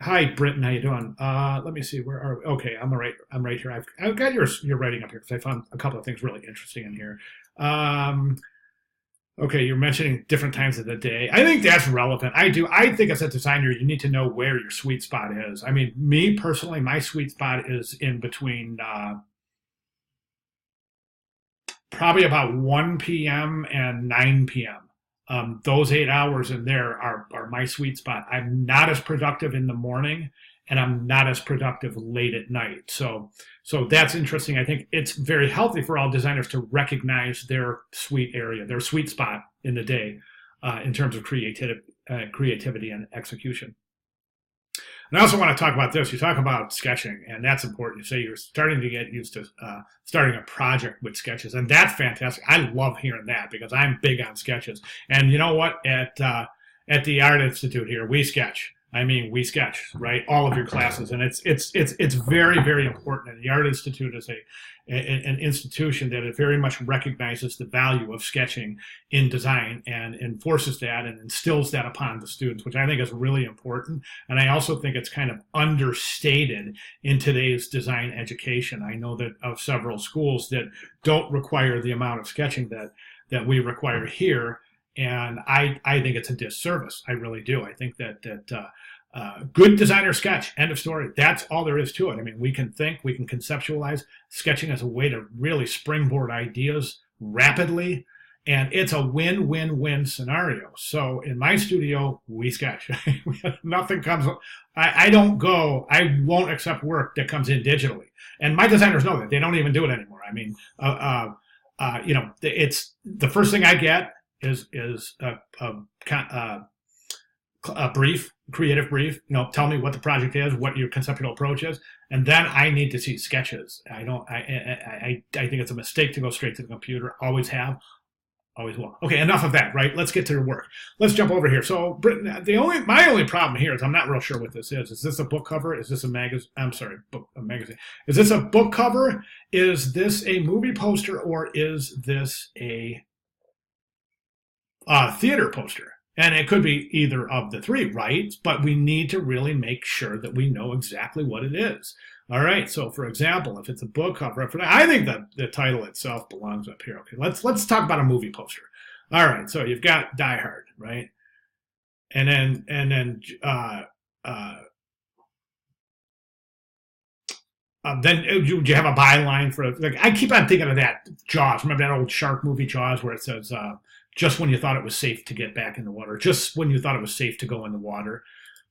Hi, Britton. How you doing? Let me see. Where are we? Okay, I'm all right. I'm right here. I've got your writing up here because I found a couple of things really interesting in here. Um, okay, you're mentioning different times of the day. I think that's relevant. I do. I think as a designer, you need to know where your sweet spot is. I mean, me personally, my sweet spot is in between probably about 1 p.m. and 9 p.m. Those 8 hours in there are my sweet spot. I'm not as productive in the morning and I'm not as productive late at night. So that's interesting. I think it's very healthy for all designers to recognize their sweet area, their sweet spot in the day in terms of creativity and execution. And I also want to talk about this. You talk about sketching, and that's important. You say you're starting to get used to starting a project with sketches, and that's fantastic. I love hearing that because I'm big on sketches. And you know what? At the Art Institute here, we sketch. I mean, we sketch, right? All of your classes, and it's very very important. And the Art Institute is an institution that it very much recognizes the value of sketching in design and enforces that and instills that upon the students, which I think is really important. And I also think it's kind of understated in today's design education. I know that of several schools that don't require the amount of sketching that we require here. And I think it's a disservice. I really do. I think that good designer sketch, end of story. That's all there is to it. I mean, we can think, we can conceptualize sketching as a way to really springboard ideas rapidly. And it's a win-win-win scenario. So in my studio, we sketch. Nothing comes, I won't accept work that comes in digitally. And my designers know that. They don't even do it anymore. I mean, it's the first thing I get is a brief, creative brief. Tell me what the project is, what your conceptual approach is, and then I need to see sketches. I don't. I think it's a mistake to go straight to the computer. Always have, always will. Okay, enough of that. Right? Let's get to your work. Let's jump over here. So, Britton, my only problem here is I'm not real sure what this is. Is this a book cover? Is this a magazine? I'm sorry, a magazine. Is this a book cover? Is this a movie poster, or is this a theater poster? And it could be either of the three, right? But we need to really make sure that we know exactly what it is. All right. So, for example, if it's a book cover, I think that the title itself belongs up here. Okay. Let's talk about a movie poster. All right. So you've got Die Hard, right? And then you have a byline for like I keep on thinking of that Jaws. Remember that old shark movie Jaws where it says just when you thought it was safe to get back in the water, just when you thought it was safe to go in the water.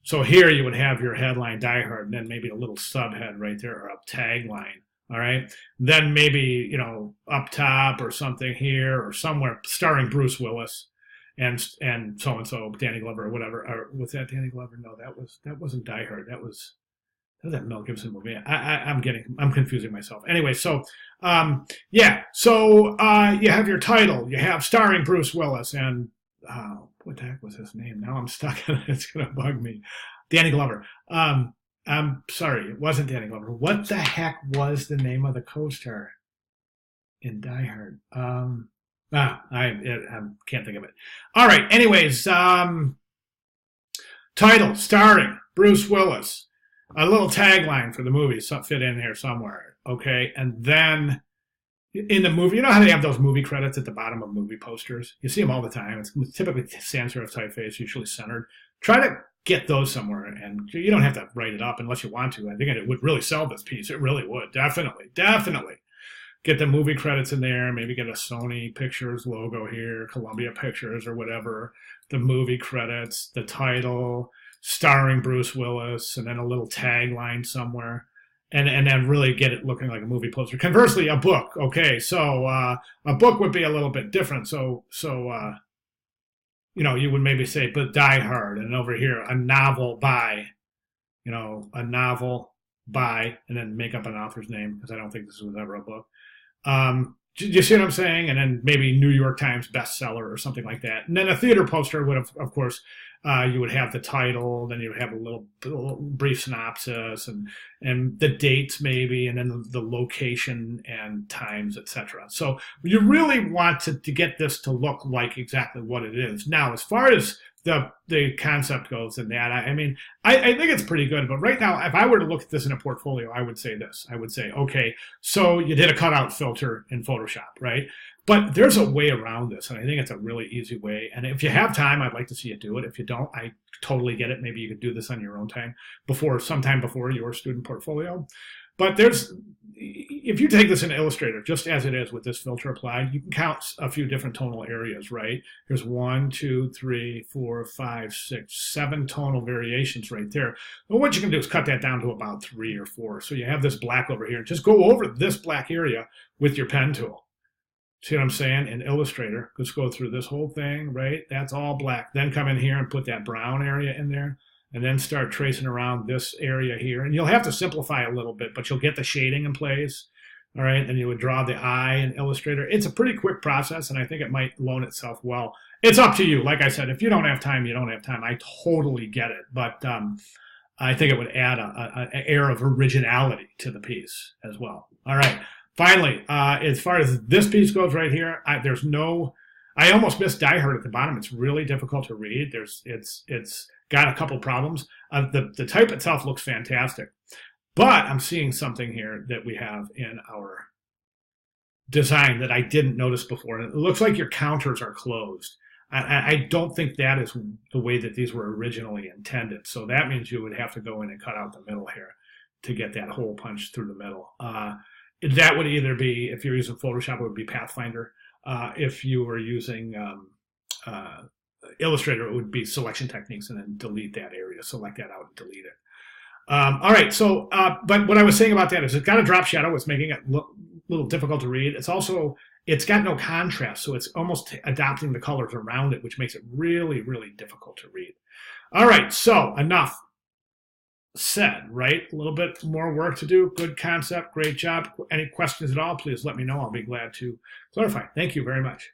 So here you would have your headline Die Hard, and then maybe a little subhead right there or a tagline. All right, then maybe up top or something here or somewhere starring Bruce Willis and so and so Danny Glover or whatever. Or was that Danny Glover? No, that wasn't Die Hard. That was that Mel Gibson movie. I'm confusing myself. Anyway, so yeah, so you have your title, you have starring Bruce Willis, and what the heck was his name? Now I'm stuck. It's gonna bug me. Danny Glover. I'm sorry, it wasn't Danny Glover. What the heck was the name of the co-star in Die Hard? I can't think of it. All right. Anyways, title starring Bruce Willis. A little tagline for the movie fit in here somewhere, okay? And then in the movie, you know how they have those movie credits at the bottom of movie posters? You see them all the time. It's typically sans serif typeface, usually centered. Try to get those somewhere, and you don't have to write it up unless you want to. I think it would really sell this piece. It really would. Definitely. Get the movie credits in there, maybe get a Sony Pictures logo here, Columbia Pictures or whatever, the movie credits, the title, starring Bruce Willis, and then a little tagline somewhere, and then really get it looking like a movie poster. Conversely, a book. Okay, so a book would be a little bit different. So you would maybe say, but Die Hard, and over here, a novel by, and then make up an author's name because I don't think this was ever a book. Do you see what I'm saying? And then maybe New York Times bestseller or something like that. And then a theater poster would have, of course, you would have the title, then you would have a little brief synopsis and the dates maybe, and then the location and times, etc. So you really want to get this to look like exactly what it is. Now, as far as the concept goes in that. I mean, I think it's pretty good. But right now, if I were to look at this in a portfolio, I would say this. I would say, okay, so you did a cutout filter in Photoshop, right? But there's a way around this, and I think it's a really easy way. And if you have time, I'd like to see you do it. If you don't, I totally get it. Maybe you could do this on your own time sometime before your student portfolio. But if you take this in Illustrator, just as it is with this filter applied, you can count a few different tonal areas, right? There's 1, 2, 3, 4, 5, 6, 7 tonal variations right there. Well, what you can do is cut that down to about 3 or 4. So you have this black over here. Just go over this black area with your pen tool. See what I'm saying? In Illustrator, just go through this whole thing, right? That's all black. Then come in here and put that brown area in there, and then start tracing around this area here. And you'll have to simplify a little bit, but you'll get the shading in place. All right, then you would draw the eye in Illustrator. It's a pretty quick process, and I think it might loan itself well. It's up to you. Like I said, if you don't have time, you don't have time. I totally get it, but I think it would add an air of originality to the piece as well. All right. Finally, as far as this piece goes right here, I almost missed Die Hard at the bottom. It's really difficult to read. It's got a couple problems. The type itself looks fantastic, but I'm seeing something here that we have in our design that I didn't notice before. And it looks like your counters are closed. I don't think that is the way that these were originally intended. So that means you would have to go in and cut out the middle here to get that hole punched through the middle. That would either be, if you're using Photoshop, it would be Pathfinder. If you were using Illustrator, it would be selection techniques and then delete that area, select that out and delete it. All right, so, but what I was saying about that is it's got a drop shadow, it's making it a little difficult to read. It's got no contrast, so it's almost adopting the colors around it, which makes it really, really difficult to read. All right, so enough said, right? A little bit more work to do. Good concept. Great job. Any questions at all, please let me know. I'll be glad to clarify. Thank you very much.